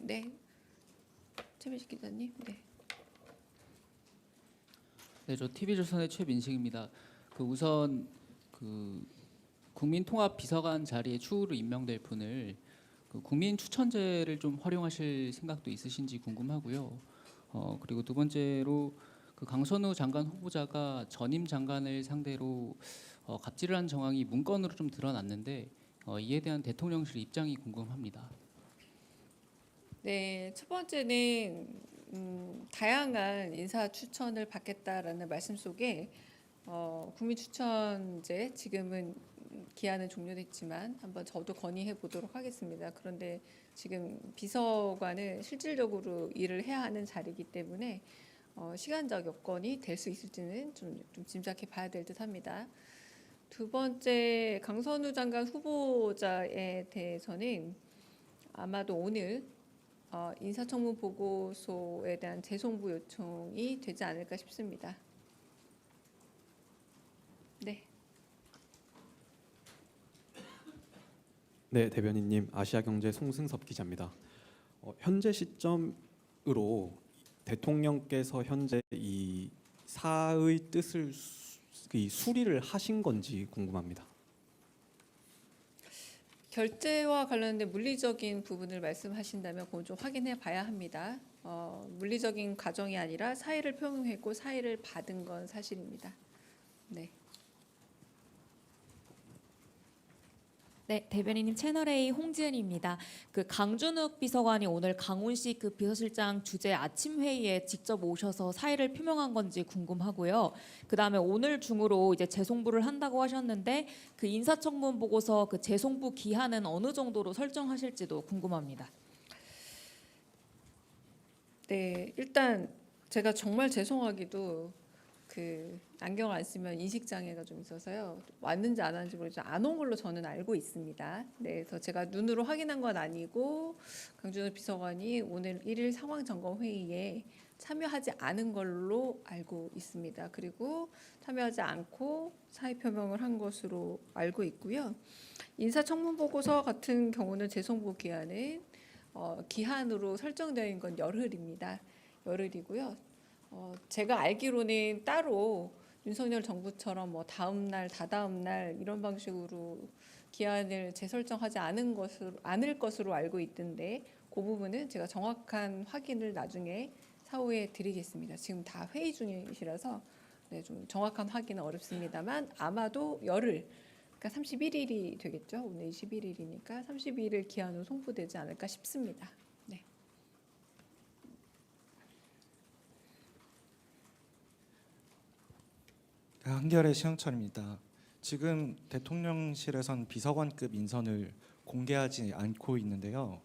네, 최민식 기자님. 네. 네, 저 TV조선의 최민식입니다. 우선 국민통합비서관 자리에 추후로 임명될 분을 국민 추천제를 좀 활용하실 생각도 있으신지 궁금하고요. 그리고 두 번째로 강선우 장관 후보자가 전임 장관을 상대로 갑질을 한 정황이 문건으로 좀 드러났는데 이에 대한 대통령실 입장이 궁금합니다. 네, 첫 번째는 다양한 인사 추천을 받겠다라는 말씀 속에 국민 추천제 지금은 기한은 종료됐지만 한번 저도 건의해 보도록 하겠습니다. 그런데 지금 비서관은 실질적으로 일을 해야 하는 자리이기 때문에 시간적 여건이 될 수 있을지는 좀 짐작해 봐야 될 듯합니다. 두 번째 강선우 장관 후보자에 대해서는 아마도 오늘 인사청문 보고서에 대한 재송부 요청이 되지 않을까 싶습니다. 네. 네, 대변인님, 아시아경제 송승섭 기자입니다. 현재 시점으로 대통령께서 현재 이 사의 뜻을 수리를 하신 건지 궁금합니다. 결제와 관련된 물리적인 부분을 말씀하신다면 그건 좀 확인해 봐야 합니다. 물리적인 과정이 아니라 사의를 표명했고 사의를 받은 건 사실입니다. 네. 네, 대변인님 채널A 홍지은입니다. 강준욱 비서관이 오늘 강훈식 비서실장 주재 아침 회의에 직접 오셔서 사의를 표명한 건지 궁금하고요. 그다음에 오늘 중으로 이제 재송부를 한다고 하셨는데 인사청문 보고서 재송부 기한은 어느 정도로 설정하실지도 궁금합니다. 네, 일단 제가 정말 죄송하기도 안경을 안 쓰면 인식 장애가 좀 있어서요. 왔는지 안 왔는지 모르지만 안 온 걸로 저는 알고 있습니다. 네, 그래서 제가 눈으로 확인한 건 아니고 강준호 비서관이 오늘 1일 상황 점검 회의에 참여하지 않은 걸로 알고 있습니다. 그리고 참여하지 않고 사의 표명을 한 것으로 알고 있고요. 인사청문 보고서 같은 경우는 재송부 기한은 기한으로 설정되어 있는 건 열흘입니다. 열흘이고요. 제가 알기로는 따로 윤석열 정부처럼 뭐 다음 날, 다다음 날 이런 방식으로 기한을 재설정하지 않을 것으로 알고 있던데 그 부분은 제가 정확한 확인을 나중에 사후에 드리겠습니다. 지금 다 회의 중이시라서 네, 좀 정확한 확인은 어렵습니다만 아마도 열흘, 그러니까 31일이 되겠죠. 오늘 21일이니까 31일 기한으로 송부되지 않을까 싶습니다. 네. 한겨레 시영철입니다. 지금 대통령실에선 비서관급 인선을 공개하지 않고 있는데요.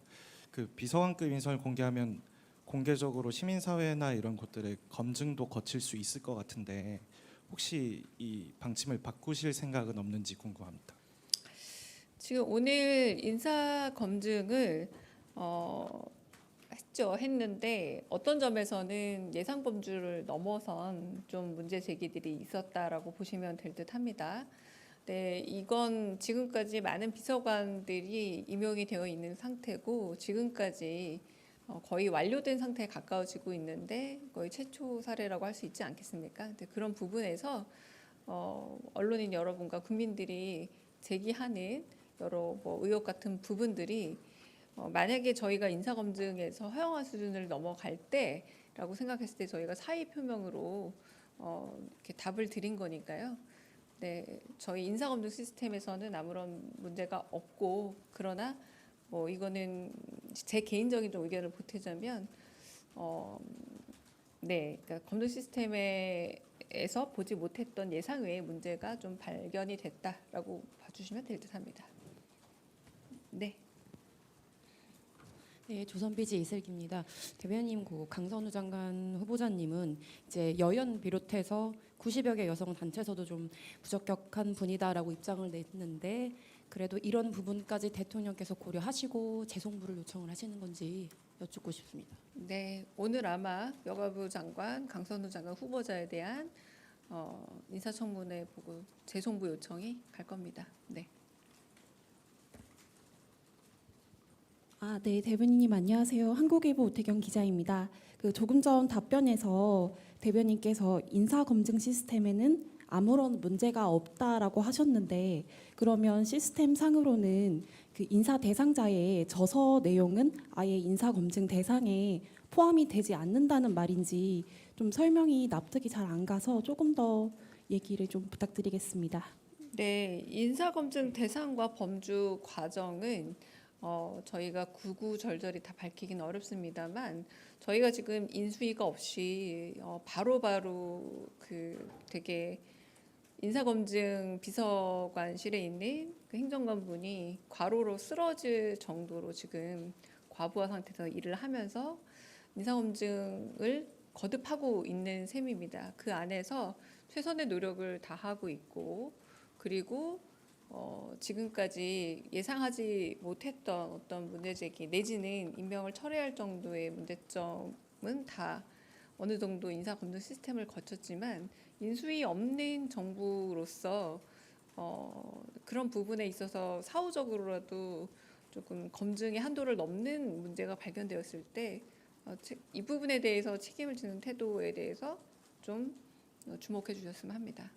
비서관급 인선을 공개하면 공개적으로 시민사회나 이런 곳들의 검증도 거칠 수 있을 것 같은데 혹시 이 방침을 바꾸실 생각은 없는지 궁금합니다. 지금 오늘 인사 검증을 했는데 어떤 점에서는 예상 범주를 넘어선 좀 문제 제기들이 있었다라고 보시면 될 듯합니다. 네, 이건 지금까지 많은 비서관들이 임용이 되어 있는 상태고 지금까지 거의 완료된 상태에 가까워지고 있는데 거의 최초 사례라고 할 수 있지 않겠습니까? 근데 그런 부분에서 언론인 여러분과 국민들이 제기하는 여러 의혹 같은 부분들이 만약에 저희가 인사검증에서 허용한 수준을 넘어갈 때라고 생각했을 때 저희가 사의 표명으로 이렇게 답을 드린 거니까요. 네, 저희 인사검증 시스템에서는 아무런 문제가 없고 그러나 이거는 제 개인적인 좀 의견을 보태자면 네, 그러니까 검증 시스템에서 보지 못했던 예상 외의 문제가 좀 발견이 됐다라고 봐주시면 될 듯합니다. 네. 네, 조선비지 이슬기입니다. 대변인 강선우 장관 후보자님은 이제 여연 비롯해서 90여 개 여성 단체에서도 좀 부적격한 분이다라고 입장을 냈는데 그래도 이런 부분까지 대통령께서 고려하시고 재송부를 요청을 하시는 건지 여쭙고 싶습니다. 네, 오늘 아마 여가부 장관, 강선우 장관 후보자에 대한 인사청문회 보고 재송부 요청이 갈 겁니다. 네. 네, 대변인님 안녕하세요. 한국일보 오태경 기자입니다. 조금 전 답변에서 대변인께서 인사 검증 시스템에는 아무런 문제가 없다라고 하셨는데 그러면 시스템 상으로는 그 인사 대상자의 저서 내용은 아예 인사 검증 대상에 포함이 되지 않는다는 말인지 좀 설명이 납득이 잘 안 가서 조금 더 얘기를 좀 부탁드리겠습니다. 네, 인사검증 대상과 범주 과정은 저희가 구구절절히 다 밝히기는 어렵습니다만 저희가 지금 인수위가 없이 바로바로 그 되게 인사검증 비서관실에 있는 그 행정관분이 과로로 쓰러질 정도로 지금 과부하 상태에서 일을 하면서 인사검증을 거듭하고 있는 셈입니다. 그 안에서 최선의 노력을 다하고 있고 그리고 지금까지 예상하지 못했던 어떤 문제제기 내지는 임명을 철회할 정도의 문제점은 다 어느 정도 인사검증 시스템을 거쳤지만 인수위 없는 정부로서 그런 부분에 있어서 사후적으로라도 조금 검증의 한도를 넘는 문제가 발견되었을 때 이 부분에 대해서 책임을 지는 태도에 대해서 좀 주목해 주셨으면 합니다.